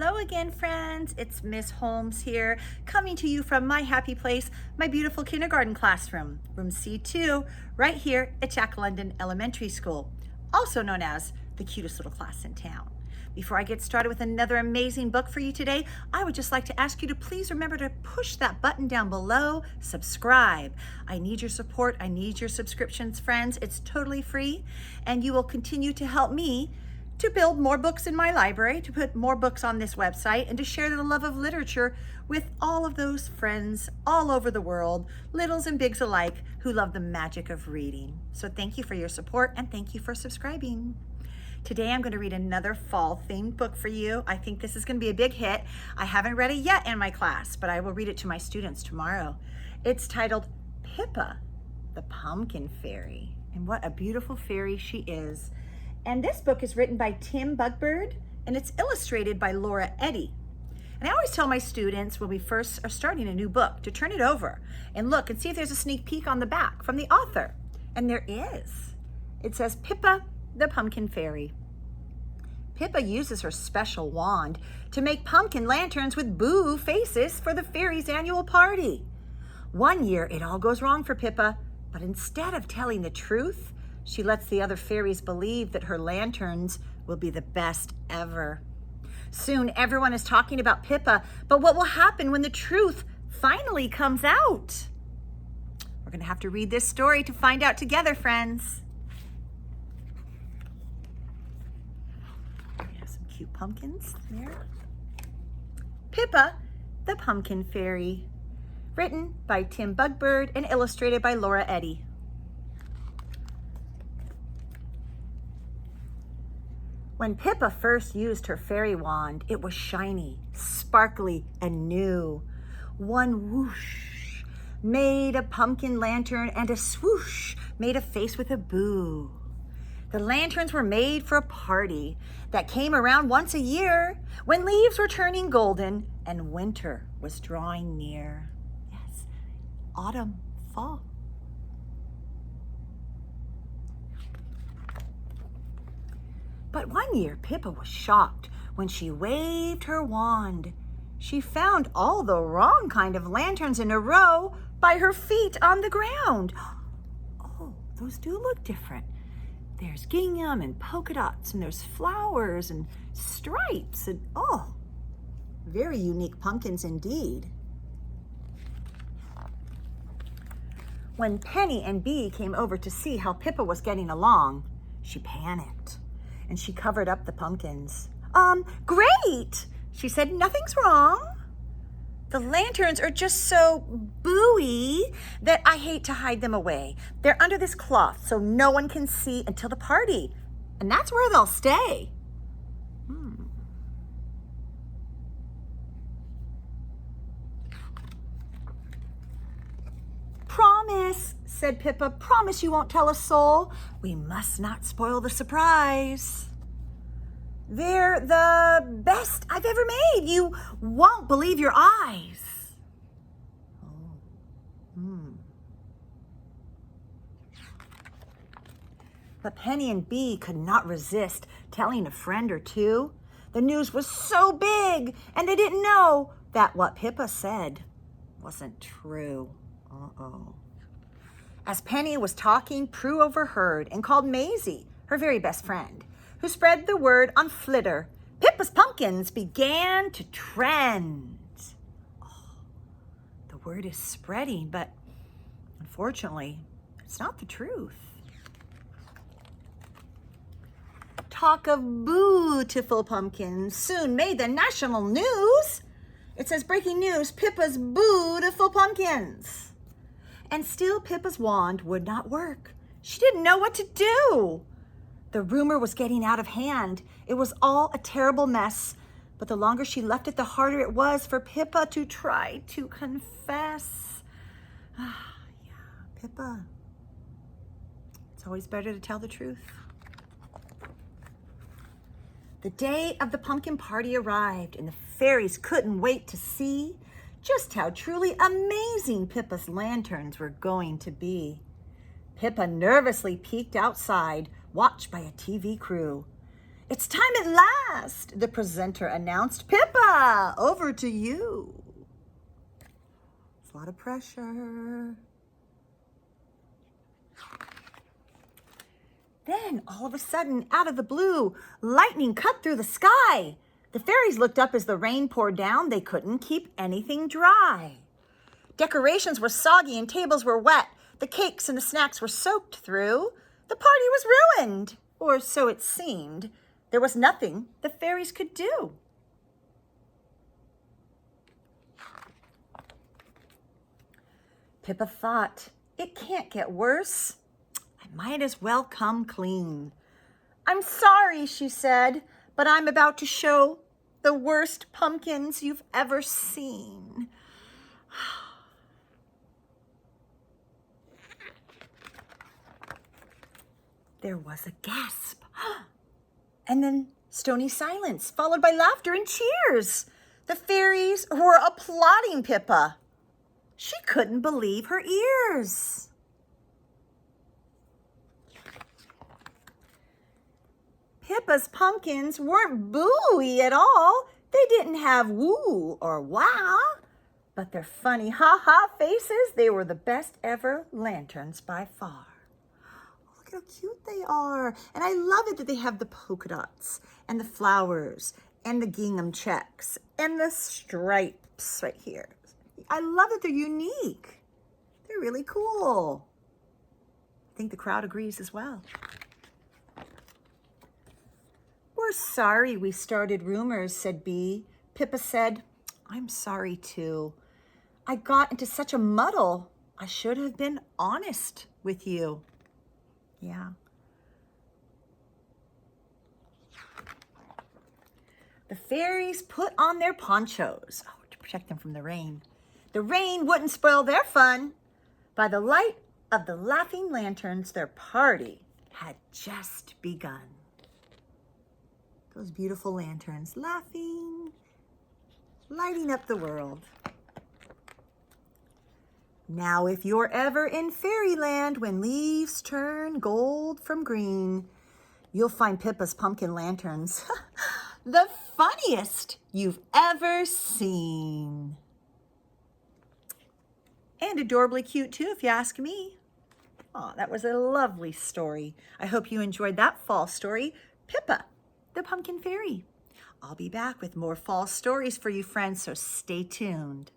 Hello again, friends. It's Miss Holmes here, coming to you from my happy place, my beautiful kindergarten classroom, room C2, right here at Jack London Elementary School, also known as the cutest little class in town. Before I get started with another amazing book for you today, I would just like to ask you to please remember to push that button down below, subscribe. I need your support. I need your subscriptions, friends. It's totally free, and you will continue to help me to build more books in my library, to put more books on this website, and to share the love of literature with all of those friends all over the world, littles and bigs alike, who love the magic of reading. So thank you for your support, and thank you for subscribing. Today I'm going to read another fall-themed book for you. I think this is going to be a big hit. I haven't read it yet in my class, but I will read it to my students tomorrow. It's titled Pippa, the Pumpkin Fairy. And what a beautiful fairy she is. And this book is written by Bugbird, and it's illustrated by Lara. And I always tell my students when we first are starting a new book to turn it over and look and see if there's a sneak peek on the back from the author. And there is. It says, Pippa, the Pumpkin Fairy. Pippa uses her special wand to make pumpkin lanterns with boo faces for the fairy's annual party. One year it all goes wrong for Pippa, but instead of telling the truth, she lets the other fairies believe that her lanterns will be the best ever. Soon everyone is talking about Pippa, but what will happen when the truth finally comes out? We're going to have to read this story to find out together, friends. We have some cute pumpkins there. Pippa, the Pumpkin Fairy. Written by Bugbird and illustrated by Lara. When Pippa first used her fairy wand, it was shiny, sparkly, and new. One whoosh made a pumpkin lantern, and a swoosh made a face with a boo. The lanterns were made for a party that came around once a year when leaves were turning golden and winter was drawing near. Yes, autumn, fall. But one year, Pippa was shocked when she waved her wand. She found all the wrong kind of lanterns in a row by her feet on the ground. Oh, those do look different. There's gingham and polka dots, and there's flowers and stripes, and oh, very unique pumpkins indeed. When Penny and Bee came over to see how Pippa was getting along, she panicked. And she covered up the pumpkins. Great, she said, nothing's wrong. The lanterns are just so booey that I hate to hide them away. They're under this cloth so no one can see until the party. And that's where they'll stay. Promise, said Pippa. Promise you won't tell a soul. We must not spoil the surprise. They're the best I've ever made. You won't believe your eyes. But Penny and Bee could not resist telling a friend or two. The news was so big, and they didn't know that what Pippa said wasn't true. As Penny was talking, Prue overheard and called Maisie, her very best friend, who spread the word on Flitter. Pippa's pumpkins began to trend. Oh, the word is spreading, but unfortunately, it's not the truth. Talk of beautiful pumpkins soon made the national news. It says, breaking news, Pippa's beautiful pumpkins. And still Pippa's wand would not work. She didn't know what to do. The rumor was getting out of hand. It was all a terrible mess. But the longer she left it, the harder it was for Pippa to try to confess. Yeah, Pippa. It's always better to tell the truth. The day of the pumpkin party arrived, and the fairies couldn't wait to see just how truly amazing Pippa's lanterns were going to be. Pippa nervously peeked outside, watched by a TV crew. "It's time at last," the presenter announced. "Pippa, Pippa, over to you. It's a lot of pressure. Then, all of a sudden, out of the blue, lightning cut through the sky. The fairies looked up as the rain poured down. They couldn't keep anything dry. Decorations were soggy and tables were wet. The cakes and the snacks were soaked through. The party was ruined, or so it seemed. There was nothing the fairies could do. Pippa thought, it can't get worse. I might as well come clean. I'm sorry, she said, but I'm about to show the worst pumpkins you've ever seen. There was a gasp, and then stony silence, followed by laughter and cheers. The fairies were applauding Pippa. She couldn't believe her ears. Pippa's pumpkins weren't booey at all. They didn't have woo or wow, but their funny ha-ha faces, they were the best ever lanterns by far. Look how cute they are. And I love it that they have the polka dots and the flowers and the gingham checks and the stripes right here. I love that they're unique. They're really cool. I think the crowd agrees as well. We're sorry we started rumors, said Bee. Pippa said, I'm sorry too. I got into such a muddle. I should have been honest with you. Yeah. The fairies put on their ponchos to protect them from the rain. The rain wouldn't spoil their fun. By the light of the laughing lanterns, their party had just begun. Those beautiful lanterns laughing, lighting up the world. Now, if you're ever in fairyland when leaves turn gold from green, you'll find Pippa's pumpkin lanterns the funniest you've ever seen. And adorably cute too, if you ask me. Oh, that was a lovely story. I hope you enjoyed that fall story, Pippa, the Pumpkin Fairy. I'll be back with more fall stories for you, friends, so stay tuned.